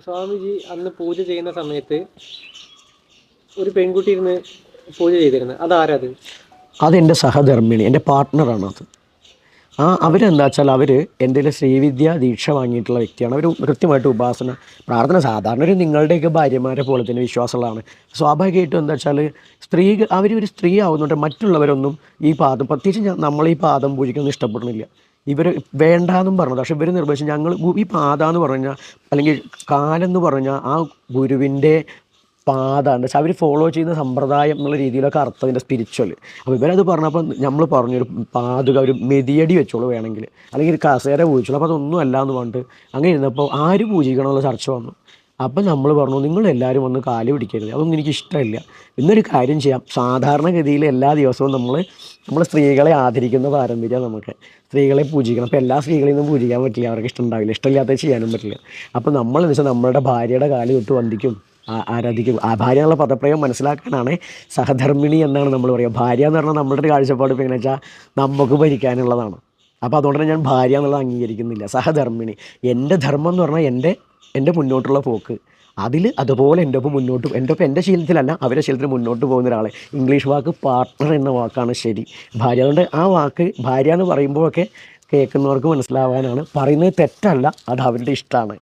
സ്വാമിജി അന്ന് പൂജ ചെയ്യുന്ന സമയത്ത് ഒരു പെൺകുട്ടി ഇരുന്ന് പൂജ ചെയ്തിരുന്നത്, അതാരത്? അതെൻ്റെ സഹധർമ്മിണി, എൻ്റെ പാർട്ട്ണറാണത്. അവരെന്താ വെച്ചാൽ അവർ എന്തെങ്കിലും ശ്രീവിദ്യ ദീക്ഷ വാങ്ങിയിട്ടുള്ള വ്യക്തിയാണ്. അവർ കൃത്യമായിട്ട് ഉപാസന പ്രാർത്ഥന സാധാരണ ഒരു നിങ്ങളുടെയൊക്കെ ഭാര്യമാരെ പോലെ തന്നെ വിശ്വാസമുള്ളതാണ്. സ്വാഭാവികമായിട്ടും എന്താ വെച്ചാൽ അവരൊരു സ്ത്രീ ആവുന്നുണ്ട്, മറ്റുള്ളവരൊന്നും ഈ പാദം പ്രത്യേകിച്ച് നമ്മൾ ഈ പാദം പൂജിക്കൊന്നും ഇഷ്ടപ്പെടുന്നില്ല. ഇവർ വേണ്ടാന്നും പറഞ്ഞത്, പക്ഷെ ഇവർ നിർദ്ദേശിച്ചു ഞങ്ങൾ ഈ പാദമെന്ന് പറഞ്ഞാൽ അല്ലെങ്കിൽ കാലെന്ന് പറഞ്ഞാൽ ആ ഗുരുവിൻ്റെ പാതാണ്. എന്താ വെച്ചാൽ അവർ ഫോളോ ചെയ്യുന്ന സമ്പ്രദായം എന്നുള്ള രീതിയിലൊക്കെ അർത്ഥം ഇതിൻ്റെ സ്പിരിച്വൽ. അപ്പോൾ ഇവരത് പറഞ്ഞപ്പോൾ നമ്മൾ പറഞ്ഞൊരു പാതുക ഒരു മെതിയടി വെച്ചോളൂ വേണമെങ്കിൽ, അല്ലെങ്കിൽ ഒരു കസേര പൂജിച്ചോളൂ. അപ്പോൾ അതൊന്നും അല്ല എന്ന് പറഞ്ഞിട്ട് അങ്ങനെ ഇരുന്നപ്പോൾ ആര് പൂജിക്കണമെന്നുള്ള ചർച്ച വന്നു. അപ്പം നമ്മൾ പറഞ്ഞു നിങ്ങളെല്ലാവരും വന്ന് കാല് പിടിക്കരുത്, അതൊന്നും എനിക്ക് ഇഷ്ടമില്ല. ഇന്നൊരു കാര്യം ചെയ്യാം, സാധാരണഗതിയിൽ എല്ലാ ദിവസവും നമ്മൾ സ്ത്രീകളെ ആദരിക്കുന്ന പാരമ്പര്യം നമുക്ക്, സ്ത്രീകളെ പൂജിക്കണം. അപ്പോൾ എല്ലാ സ്ത്രീകളെയും ഒന്നും പൂജിക്കാൻ പറ്റില്ല, അവർക്ക് ഇഷ്ടം ഉണ്ടാവില്ല, ഇഷ്ടമില്ലാത്തത് ചെയ്യാനും പറ്റില്ല. അപ്പോൾ നമ്മളെന്ന് വെച്ചാൽ നമ്മളുടെ ഭാര്യയുടെ കാല് തൊട്ട് വന്ദിക്കും, ആരാധിക്കും. ആ ഭാര്യ എന്നുള്ള പദപ്രയോഗം മനസ്സിലാക്കാനാണ് സഹധർമ്മിണി എന്നാണ് നമ്മൾ പറയുക. ഭാര്യ എന്ന് പറഞ്ഞാൽ നമ്മളുടെ ഒരു കാഴ്ചപ്പാട് ഇപ്പോൾ എങ്ങനെ വെച്ചാൽ നമുക്ക് ഭരിക്കാനുള്ളതാണ്. അപ്പോൾ അതുകൊണ്ട് തന്നെ ഞാൻ ഭാര്യ എന്നുള്ളത് അംഗീകരിക്കുന്നില്ല, സഹധർമ്മിണി. എൻ്റെ ധർമ്മം എന്ന് പറഞ്ഞാൽ എൻ്റെ മുന്നോട്ടുള്ള പോക്ക്, അതിൽ അതുപോലെ എൻ്റെ ഒപ്പം എൻ്റെ ശീലത്തിലല്ല അവരുടെ ശീലത്തിൽ മുന്നോട്ട് പോകുന്ന ഒരാളെ. ഇംഗ്ലീഷ് വാക്ക് പാർട്ട്ണർ എന്ന വാക്കാണ് ശരി. ഭാര്യ, അതുകൊണ്ട് ആ വാക്ക് ഭാര്യ എന്ന് പറയുമ്പോഴൊക്കെ കേൾക്കുന്നവർക്ക് മനസ്സിലാവാനാണ്. പറയുന്നത് തെറ്റല്ല, അത് അവരുടെ ഇഷ്ടമാണ്.